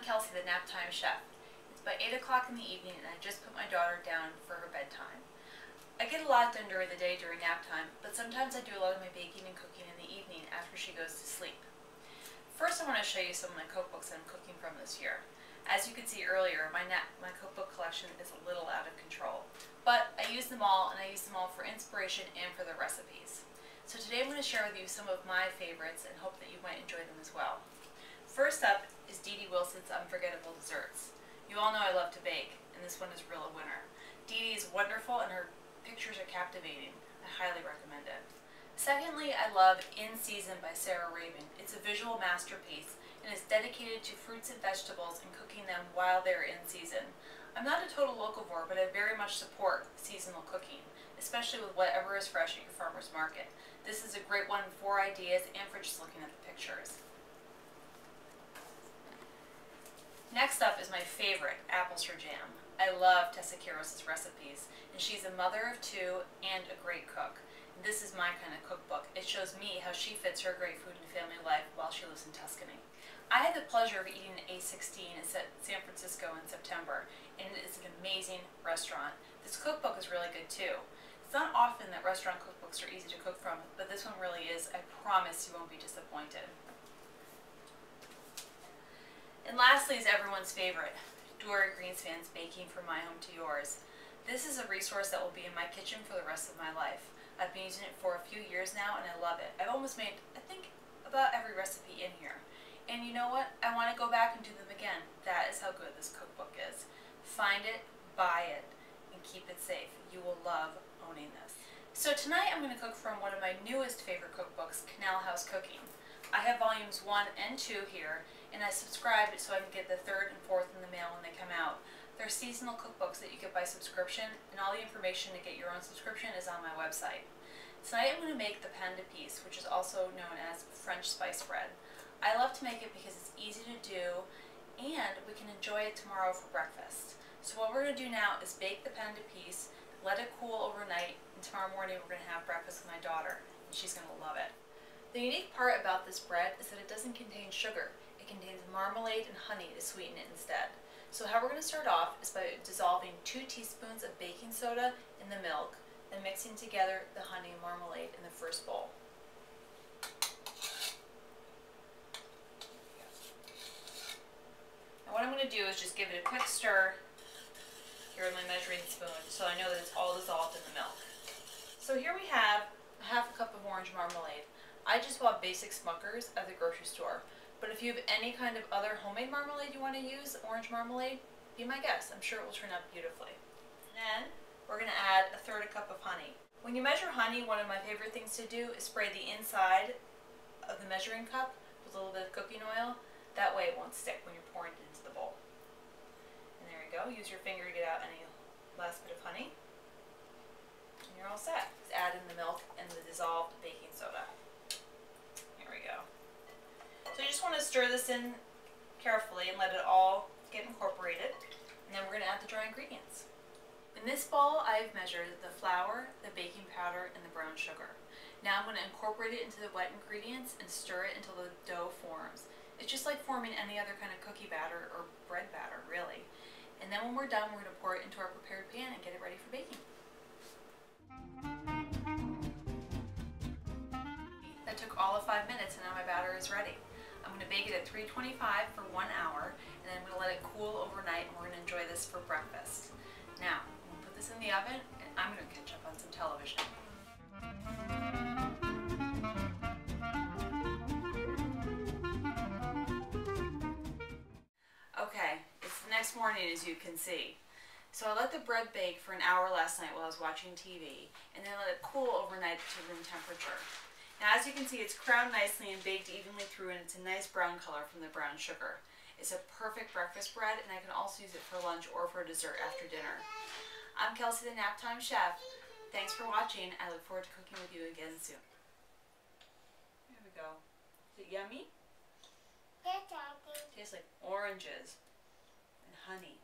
Kelsey, the Naptime Chef. It's about 8 o'clock in the evening and I just put my daughter down for her bedtime. I get a lot done during the day during nap time, but sometimes I do a lot of my baking and cooking in the evening after she goes to sleep. First I want to show you some of my cookbooks I'm cooking from this year. As you could see earlier, my cookbook collection is a little out of control. But I use them all, and I use them all for inspiration and for the recipes. So today I'm going to share with you some of my favorites and hope that you might enjoy them as well. First up is Dee Wilson's Unforgettable Desserts. You all know I love to bake, and this one is real a winner. Dee is wonderful and her pictures are captivating. I highly recommend it. Secondly, I love In Season by Sarah Rabin. It's a visual masterpiece and is dedicated to fruits and vegetables and cooking them while they're in season. I'm not a total locavore, but I very much support seasonal cooking, especially with whatever is fresh at your farmer's market. This is a great one for ideas and for just looking at the pictures. Next up is my favorite, Apples for Jam. I love Tessa Quiros' recipes, and she's a mother of two and a great cook. This is my kind of cookbook. It shows me how she fits her great food and family life while she lives in Tuscany. I had the pleasure of eating at A16 in San Francisco in September, and it is an amazing restaurant. This cookbook is really good too. It's not often that restaurant cookbooks are easy to cook from, but this one really is. I promise you won't be disappointed. And lastly is everyone's favorite, Dory Greenspan's Baking from My Home to Yours. This is a resource that will be in my kitchen for the rest of my life. I've been using it for a few years now and I love it. I've almost made, I think, about every recipe in here. And you know what? I want to go back and do them again. That is how good this cookbook is. Find it, buy it, and keep it safe. You will love owning this. So tonight I'm going to cook from one of my newest favorite cookbooks, Canal House Cooking. I have volumes 1 and 2 here, and I subscribed so I can get the 3rd and 4th in the mail when they come out. They're seasonal cookbooks that you get by subscription, and all the information to get your own subscription is on my website. Tonight I'm going to make the pain d'épices, which is also known as French spice bread. I love to make it because it's easy to do, and we can enjoy it tomorrow for breakfast. So what we're going to do now is bake the pain d'épices, let it cool overnight, and tomorrow morning we're going to have breakfast with my daughter, and she's going to love it. The unique part about this bread is that it doesn't contain sugar. It contains marmalade and honey to sweeten it instead. So how we're going to start off is by dissolving 2 teaspoons of baking soda in the milk and mixing together the honey and marmalade in the first bowl. Now what I'm going to do is just give it a quick stir here with my measuring spoon so I know that it's all dissolved in the milk. So here we have ½ cup of orange marmalade. I just bought basic Smuckers at the grocery store. But if you have any kind of other homemade marmalade you want to use, orange marmalade, be my guest. I'm sure it will turn out beautifully. And then we're going to add a 1/3 cup of honey. When you measure honey, one of my favorite things to do is spray the inside of the measuring cup with a little bit of cooking oil. That way it won't stick when you're pouring it into the bowl. And there you go. Use your finger to get out any last bit of honey. And you're all set. Just add in the milk and the dissolved baking soda. Here we go. So you just want to stir this in carefully and let it all get incorporated. And then we're going to add the dry ingredients. In this bowl, I've measured the flour, the baking powder, and the brown sugar. Now I'm going to incorporate it into the wet ingredients and stir it until the dough forms. It's just like forming any other kind of cookie batter or bread batter, really. And then when we're done, we're going to pour it into our prepared pan and get it ready for baking. That took all of 5 minutes and now my batter is ready. I'm going to bake it at 325 for 1 hour, and then I'm going to let it cool overnight, and we're going to enjoy this for breakfast. Now, I'm going to put this in the oven, and I'm going to catch up on some television. Okay, it's the next morning as you can see. So I let the bread bake for an hour last night while I was watching TV, and then let it cool overnight to room temperature. Now as you can see, it's crowned nicely and baked evenly through, and it's a nice brown color from the brown sugar. It's a perfect breakfast bread, and I can also use it for lunch or for dessert after dinner. I'm Kelsey, the Naptime Chef. Thanks for watching. I look forward to cooking with you again soon. Here we go. Is it yummy? Tastes like oranges and honey.